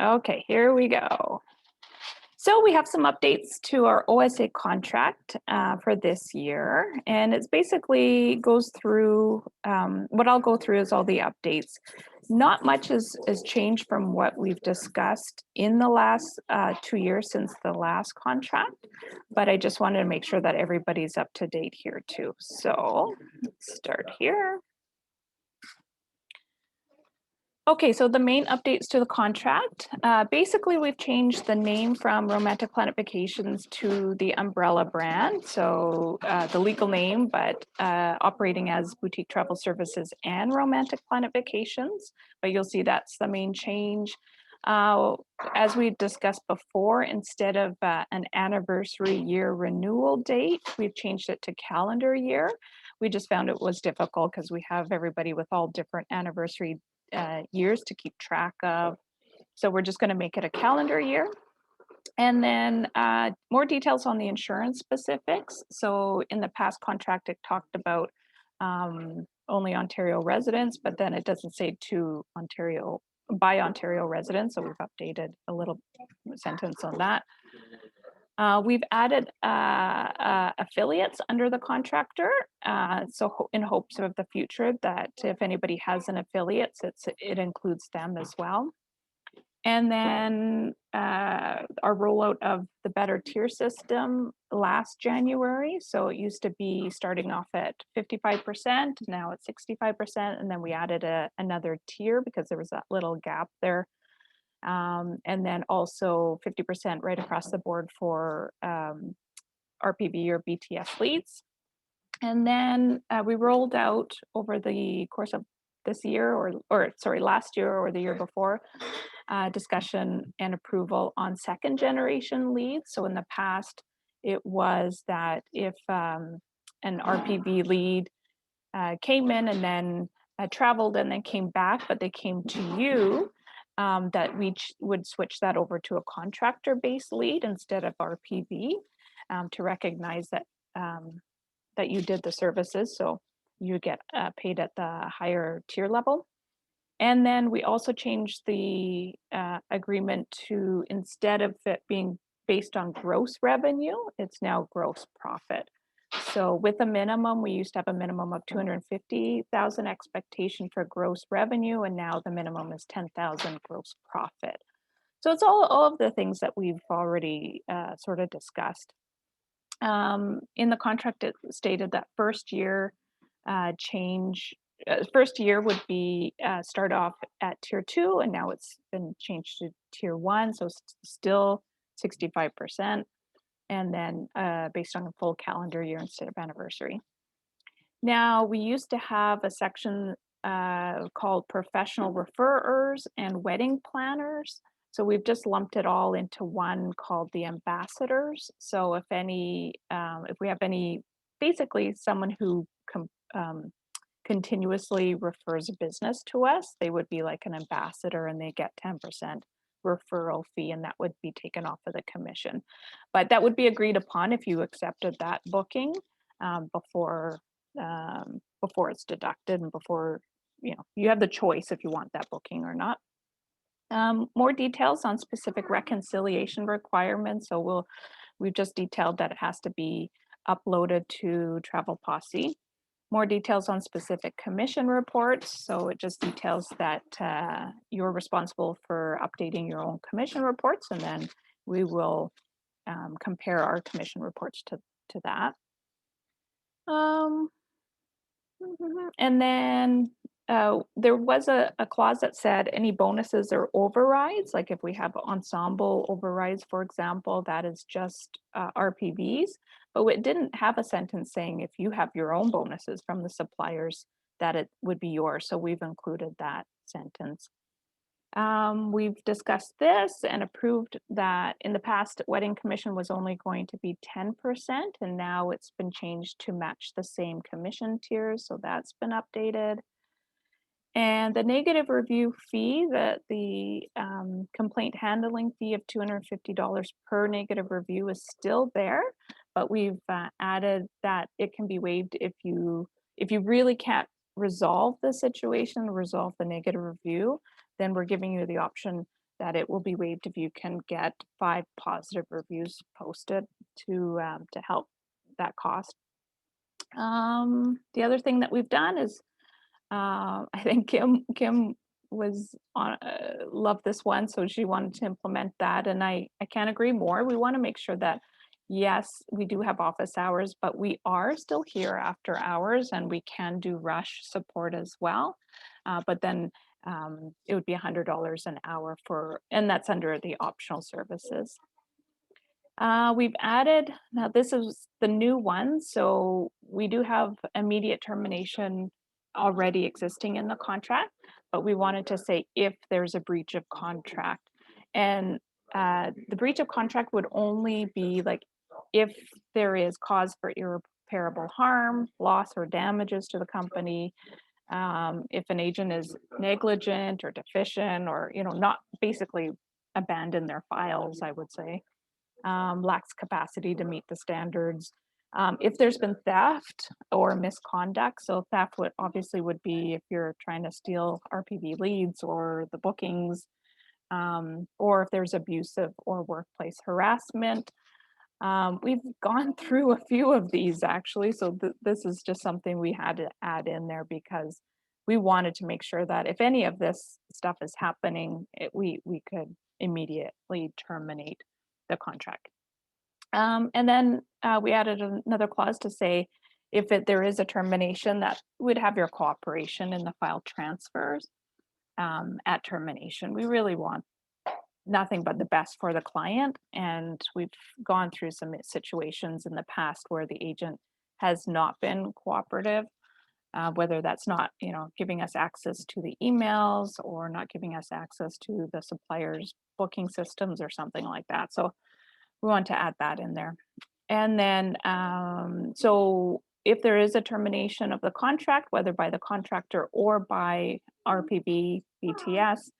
Okay, here we go. So we have some updates to our OSA contract for this year, and it's basically goes through. What I'll go through is all the updates. Not much is changed from what we've discussed in the last 2 years since the last contract, but I just wanted to make sure that everybody's up to date here too. So let's start here. Okay, so the main updates to the contract, basically we've changed the name from Romantic Planet Vacations to the umbrella brand. So the legal name, but operating as Boutique Travel Services and Romantic Planet Vacations. But you'll see that's the main change. As we discussed before, instead of an anniversary year renewal date, we've changed it to calendar year. We just found it was difficult because we have everybody with all different anniversary years to keep track of. So we're just going to make it a calendar year. And then more details on the insurance specifics. So in the past contract, it talked about only Ontario residents, but then it doesn't say to Ontario by Ontario residents. So we've updated a little sentence on that. We've added affiliates under the contractor, so in hopes of the future that if anybody has an affiliate, it includes them as well. And then our rollout of the better tier system last January. So it used to be starting off at 55%, now it's 65%, and then we added another tier because there was that little gap there. And then also 50% right across the board for RPV or BTS leads. And then we rolled out over the course of this year, or sorry, last year or the year before, discussion and approval on second generation leads. So in the past, it was that if an RPV lead came in and then traveled and then came back, but they came to you, that we would switch that over to a contractor-based lead instead of RPV to recognize that that you did the services, so you get paid at the higher tier level. And then we also changed the agreement to, instead of it being based on gross revenue, it's now gross profit. So with a minimum, we used to have a minimum of 250,000 expectation for gross revenue, and now the minimum is 10,000 gross profit. So it's all of the things that we've already sort of discussed. In the contract, it stated that first year first year would be start off at tier 2, and now it's been changed to tier 1, so still 65%. And then based on a full calendar year instead of anniversary. Now, we used to have a section called professional referrers and wedding planners. So we've just lumped it all into one called the ambassadors. So if we have any, basically someone who continuously refers a business to us, they would be like an ambassador and they get 10% referral fee, and that would be taken off of the commission. But that would be agreed upon if you accepted that booking before it's deducted, and before you have the choice if you want that booking or not. More details on specific reconciliation requirements. So we've just detailed that it has to be uploaded to Travel Posse. More details on specific commission reports. So it just details that you're responsible for updating your own commission reports, and then we will compare our commission reports to that. And then there was a clause that said any bonuses or overrides, like if we have ensemble overrides, for example, that is just RPVs, but it didn't have a sentence saying if you have your own bonuses from the suppliers, that it would be yours. So we've included that sentence. We've discussed this and approved that in the past, wedding commission was only going to be 10%, and now it's been changed to match the same commission tiers, so that's been updated. And the negative review fee, the complaint handling fee of $250 per negative review is still there, but we've added that it can be waived if you really can't resolve the situation, resolve the negative review, then we're giving you the option that it will be waived if you can get 5 positive reviews posted to help that cost. The other thing that we've done is I think Kim was on loved this one, so she wanted to implement that, and I can't agree more. We want to make sure that yes, we do have office hours, but we are still here after hours, and we can do rush support as well. But then it would be $100 an hour for, and that's under the optional services. We've added, now this is the new one, so we do have immediate termination already existing in the contract, but we wanted to say if there's a breach of contract. And the breach of contract would only be like if there is cause for irreparable harm, loss or damages to the company, if an agent is negligent or deficient or, not basically abandon their files, I would say, lacks capacity to meet the standards. If there's been theft or misconduct, so theft would obviously would be if you're trying to steal RPV leads or the bookings, or if there's abusive or workplace harassment. We've gone through a few of these actually, so this is just something we had to add in there because we wanted to make sure that if any of this stuff is happening, we could immediately terminate the contract. And then we added another clause to say if there is a termination that would have your cooperation in the file transfers at termination. We really want nothing but the best for the client, and we've gone through some situations in the past where the agent has not been cooperative, whether that's not giving us access to the emails or not giving us access to the supplier's booking systems or something like that. So we want to add that in there. And then, so if there is a termination of the contract, whether by the contractor or by RPB BTS,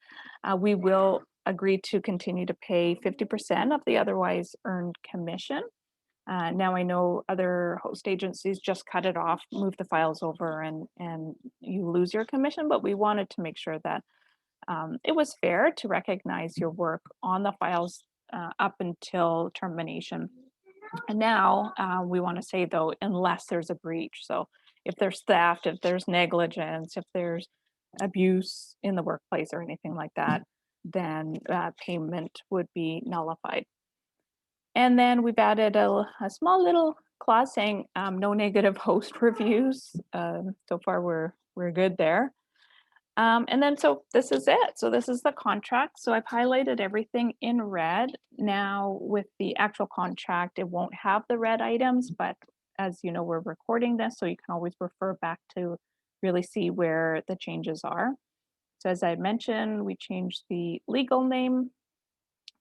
we will agree to continue to pay 50% of the otherwise earned commission. Now I know other host agencies just cut it off, move the files over, and you lose your commission, but we wanted to make sure that it was fair to recognize your work on the files up until termination. And now we want to say, though, unless there's a breach. So if there's theft, if there's negligence, if there's abuse in the workplace or anything like that, then payment would be nullified. And then we've added a small little clause saying no negative host reviews. So far, we're good there. And then, so this is it. So this is the contract. So I've highlighted everything in red. Now with the actual contract, it won't have the red items, but as you know, we're recording this, so you can always refer back to really see where the changes are. So as I mentioned, we changed the legal name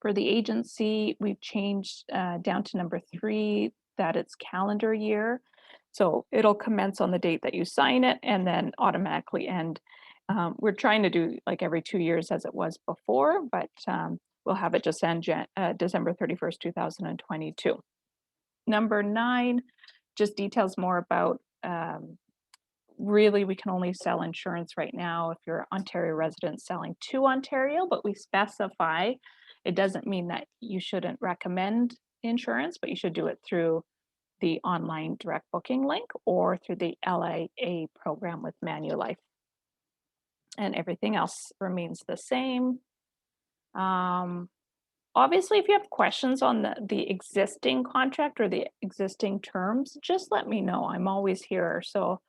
for the agency. We've changed down to number 3 that it's calendar year. So it'll commence on the date that you sign it and then automatically end. We're trying to do like every 2 years as it was before, but we'll have it just end December 31st, 2022. Number 9 just details more about really we can only sell insurance right now if you're Ontario resident selling to Ontario, but we specify it doesn't mean that you shouldn't recommend insurance, but you should do it through the online direct booking link or through the LIA program with Manulife. And everything else remains the same. Obviously, if you have questions on the existing contract or the existing terms, just let me know. I'm always here. So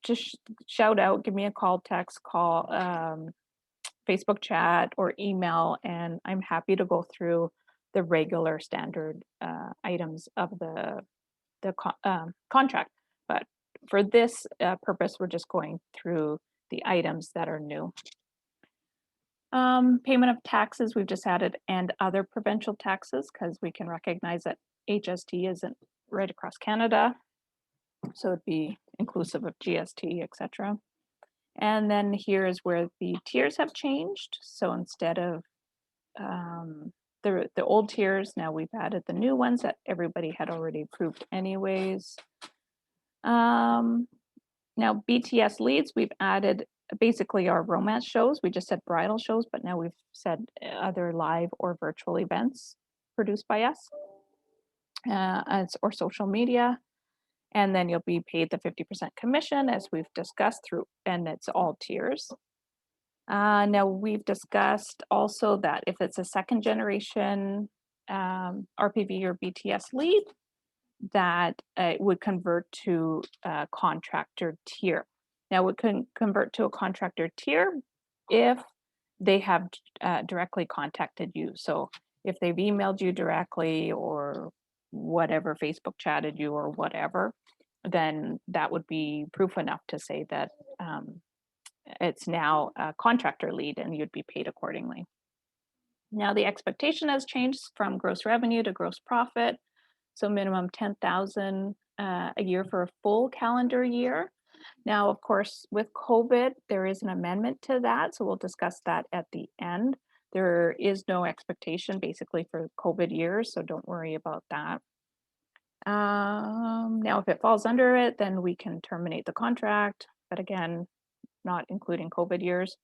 just shout out, give me a call, text, call, Facebook chat, or email, and I'm happy to go through the regular standard items of the contract. But for this purpose, we're just going through the items that are new. Payment of taxes, we've just added and other provincial taxes because we can recognize that HST isn't right across Canada. So it'd be inclusive of GST, etc. And then here is where the tiers have changed. So instead of the old tiers, now we've added the new ones that everybody had already approved anyways. Now BTS leads, we've added basically our romance shows. We just said bridal shows, but now we've said other live or virtual events produced by us, or social media. And then you'll be paid the 50% commission as we've discussed through, and it's all tiers. Now we've discussed also that if it's a second generation RPV or BTS lead, that it would convert to a contractor tier. Now it can convert to a contractor tier if they have directly contacted you. So if they've emailed you directly or whatever, Facebook chatted you or whatever, then that would be proof enough to say that it's now a contractor lead and you'd be paid accordingly. Now the expectation has changed from gross revenue to gross profit. So minimum 10,000 a year for a full calendar year. Now, of course, with COVID, there is an amendment to that. So we'll discuss that at the end. There is no expectation basically for COVID years, so don't worry about that. Now, if it falls under it, then we can terminate the contract, but again, not including COVID years.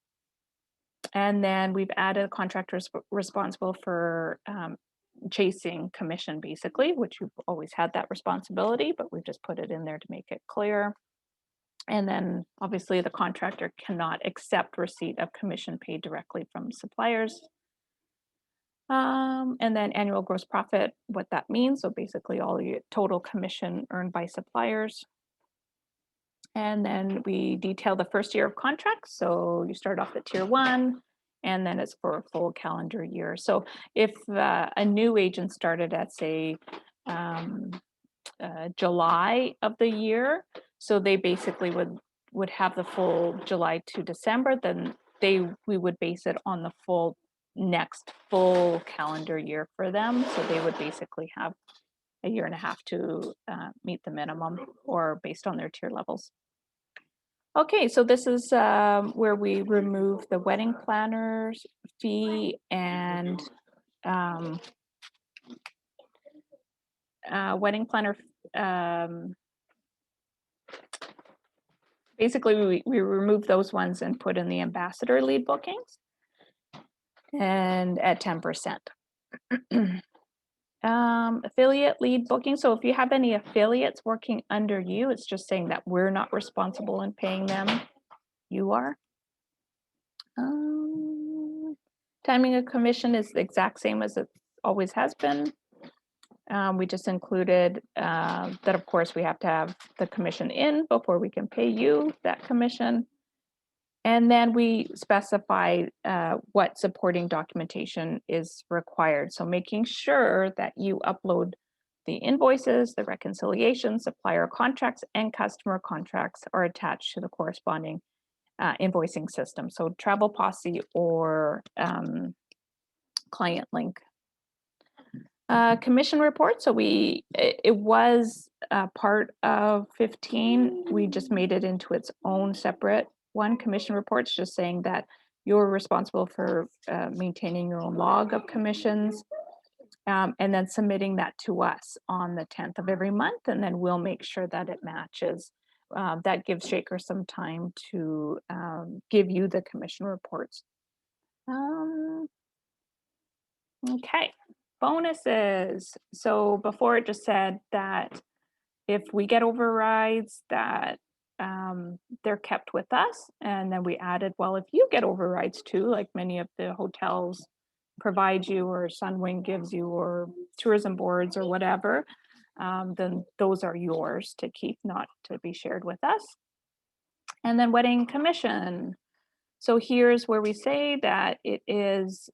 And then we've added a contractor responsible for chasing commission, basically, which you've always had that responsibility, but we've just put it in there to make it clear. And then obviously the contractor cannot accept receipt of commission paid directly from suppliers. And then annual gross profit, what that means. So basically all your total commission earned by suppliers. And then we detail the first year of contracts. So you start off at tier 1, and then it's for a full calendar year. So if a new agent started at, say, July of the year, so they basically would have the full July to December, then we would base it on the full next full calendar year for them. So they would basically have a year and a half to meet the minimum, or based on their tier levels. Okay, so this is where we remove the wedding planner's fee and wedding planner. Basically, we remove those ones and put in the ambassador lead bookings, and at 10%. Affiliate lead booking. So if you have any affiliates working under you, it's just saying that we're not responsible in paying them. You are. Timing of commission is the exact same as it always has been. We just included that, of course, we have to have the commission in before we can pay you that commission. And then we specify what supporting documentation is required. So making sure that you upload the invoices, the reconciliations, supplier contracts, and customer contracts are attached to the corresponding invoicing system. So Travel Posse or Client Link. Commission report. So it was part of 15. We just made it into its own separate one. Commission reports, just saying that you're responsible for maintaining your own log of commissions, and then submitting that to us on the 10th of every month, and then we'll make sure that it matches. That gives Shaker some time to give you the commission reports. Okay, bonuses. So before it just said that if we get overrides, that they're kept with us. And then we added, well, if you get overrides too, like many of the hotels provide you, or Sunwing gives you, or tourism boards or whatever, then those are yours to keep, not to be shared with us. And then wedding commission. So here's where we say that it is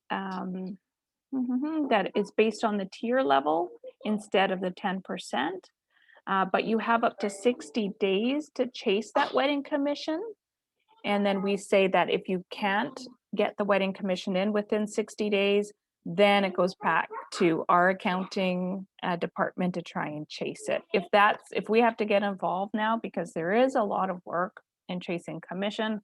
that it's based on the tier level instead of the 10%. But you have up to 60 days to chase that wedding commission. And then we say that if you can't get the wedding commission in within 60 days, then it goes back to our accounting department to try and chase it. If we have to get involved now, because there is a lot of work in chasing commission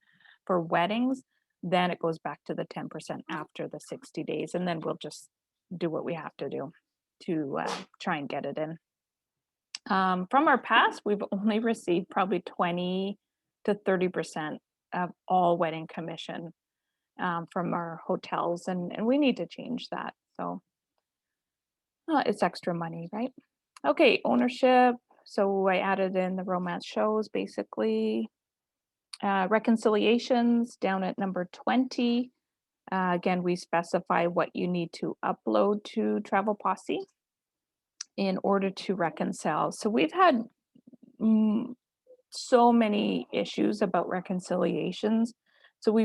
for weddings, then it goes back to the 10% after the 60 days. And then we'll just do what we have to do to try and get it in. From our past, we've only received probably 20 to 30% of all wedding commission from our hotels, and we need to change that. So it's extra money, right? Okay, ownership. So I added in the romance shows, basically. Reconciliations down at number 20. Again, we specify what you need to upload to Travel Posse in order to reconcile. So we've had so many issues about reconciliations. So we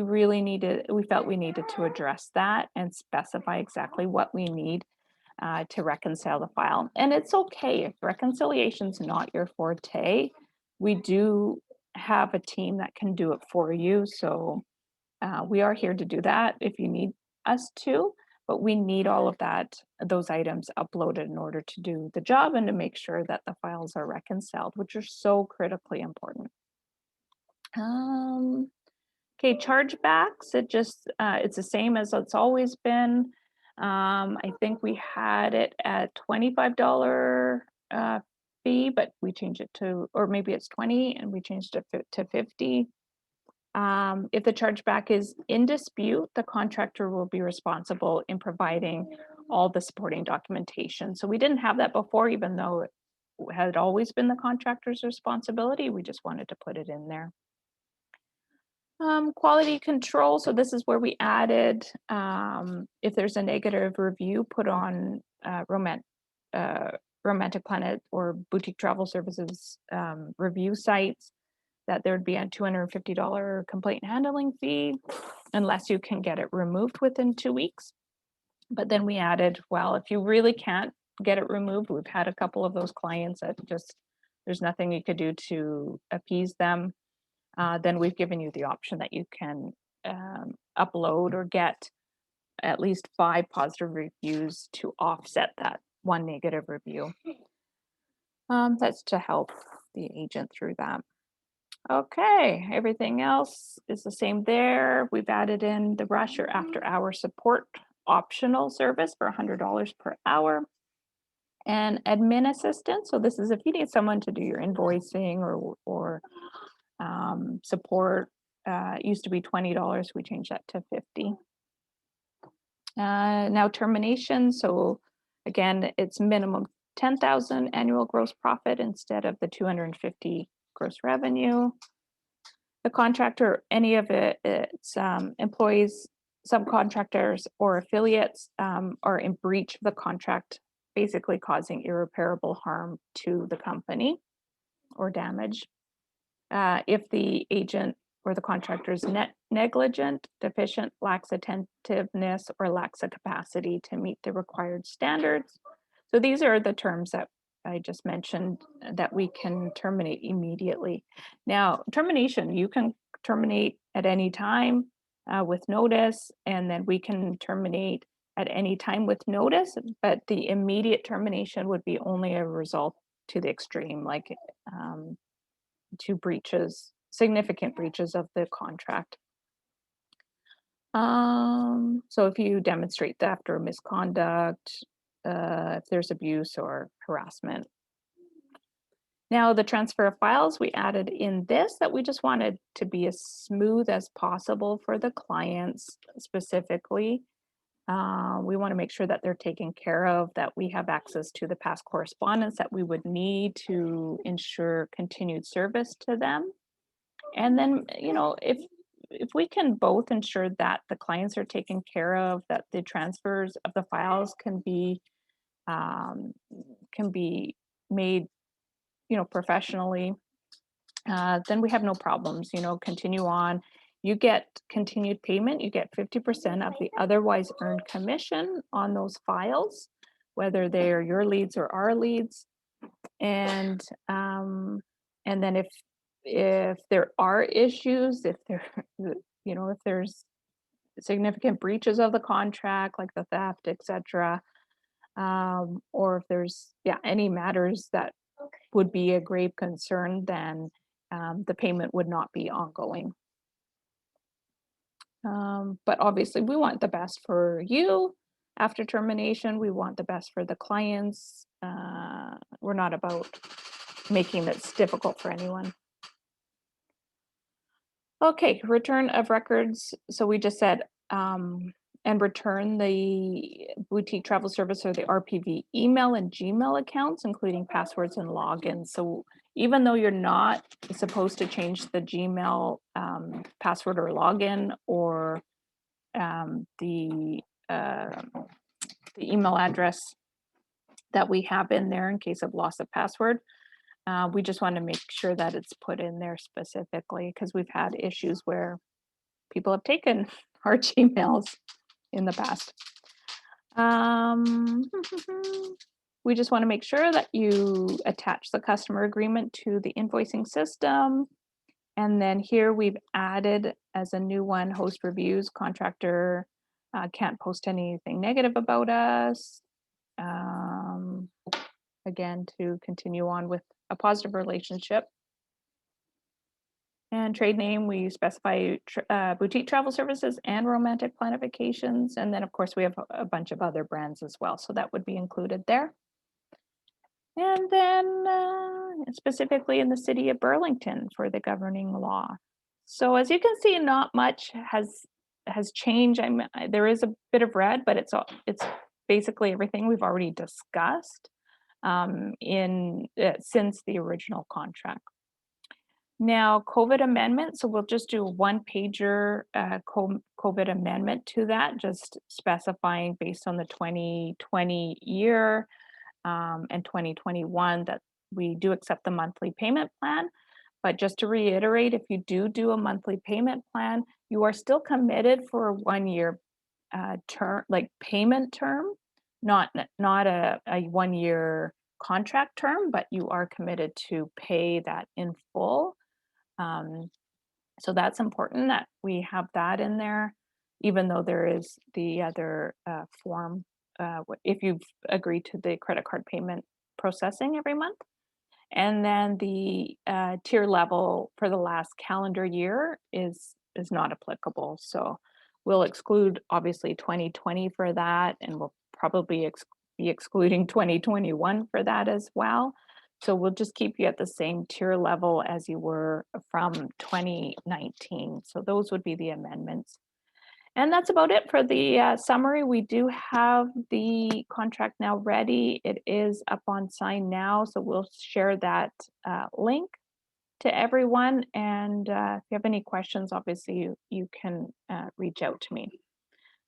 felt we needed to address that and specify exactly what we need to reconcile the file. And it's okay if reconciliation's not your forte. We do have a team that can do it for you. So we are here to do that if you need us to, but we need all of those items uploaded in order to do the job and to make sure that the files are reconciled, which are so critically important. Okay, chargebacks, it's the same as it's always been. I think we had it at $25 fee, but we changed it to, or maybe it's 20 and we changed it to 50. If the chargeback is in dispute, the contractor will be responsible in providing all the supporting documentation. So we didn't have that before, even though it had always been the contractor's responsibility. We just wanted to put it in there. Quality control. So this is where we added, if there's a negative review put on Romantic Planet or Boutique Travel Services review sites, that there'd be a $250 complaint handling fee unless you can get it removed within 2 weeks. But then we added, well, if you really can't get it removed, we've had a couple of those clients that there's nothing you could do to appease them. Then we've given you the option that you can upload or get at least 5 positive reviews to offset that 1 negative review. That's to help the agent through that. Okay, everything else is the same there. We've added in the rush or after hour support optional service for $100 per hour. And admin assistant. So this is if you need someone to do your invoicing or support. It used to be $20. We changed that to 50. Now termination. So again, it's minimum 10,000 annual gross profit instead of the 250 gross revenue. The contractor, any of its employees, subcontractors, or affiliates are in breach of the contract, basically causing irreparable harm to the company or damage. If the agent or the contractor is negligent, deficient, lacks attentiveness, or lacks a capacity to meet the required standards. So these are the terms that I just mentioned that we can terminate immediately. Now, termination, you can terminate at any time with notice, and then we can terminate at any time with notice, but the immediate termination would be only a result to the extreme, like to breaches, significant breaches of the contract. So if you demonstrate theft or misconduct, if there's abuse or harassment. Now the transfer of files, we added in this that we just wanted to be as smooth as possible for the clients specifically. We want to make sure that they're taken care of, that we have access to the past correspondence that we would need to ensure continued service to them. And then, if we can both ensure that the clients are taken care of, that the transfers of the files can be made, professionally, then we have no problems, continue on. You get continued payment, you get 50% of the otherwise earned commission on those files, whether they're your leads or our leads. And then if there are issues, if there's significant breaches of the contract, like the theft, etc., or if there's any matters that would be a grave concern, then the payment would not be ongoing. But obviously we want the best for you after termination. We want the best for the clients. We're not about making this difficult for anyone. Okay, return of records. So we just said, and return the boutique travel service or the RPV email and Gmail accounts, including passwords and logins. So even though you're not supposed to change the Gmail password or login or the email address that we have in there in case of loss of password, we just want to make sure that it's put in there specifically because we've had issues where people have taken our Gmails in the past. We just want to make sure that you attach the customer agreement to the invoicing system. And then here we've added as a new one, host reviews, contractor can't post anything negative about us. Again, to continue on with a positive relationship. And trade name, we specify boutique travel services and romantic planet vacations. And then of course we have a bunch of other brands as well. So that would be included there. And then specifically in the city of Burlington for the governing law. So as you can see, not much has changed. There is a bit of red, but it's basically everything we've already discussed since the original contract. Now, COVID amendment, so we'll just do a one-pager COVID amendment to that, just specifying based on the 2020 year and 2021 that we do accept the monthly payment plan. But just to reiterate, if you do a monthly payment plan, you are still committed for a 1-year term, like payment term, not a 1-year contract term, but you are committed to pay that in full. So that's important that we have that in there, even though there is the other form, if you've agreed to the credit card payment processing every month. And then the tier level for the last calendar year is not applicable. So we'll exclude obviously 2020 for that, and we'll probably be excluding 2021 for that as well. So we'll just keep you at the same tier level as you were from 2019. So those would be the amendments. And that's about it for the summary. We do have the contract now ready. It is up on Sign Now, so we'll share that link to everyone. And if you have any questions, obviously you can reach out to me.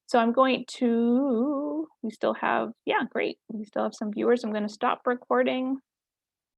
So I'm going to, we still have, yeah, great. We still have some viewers. I'm going to stop recording.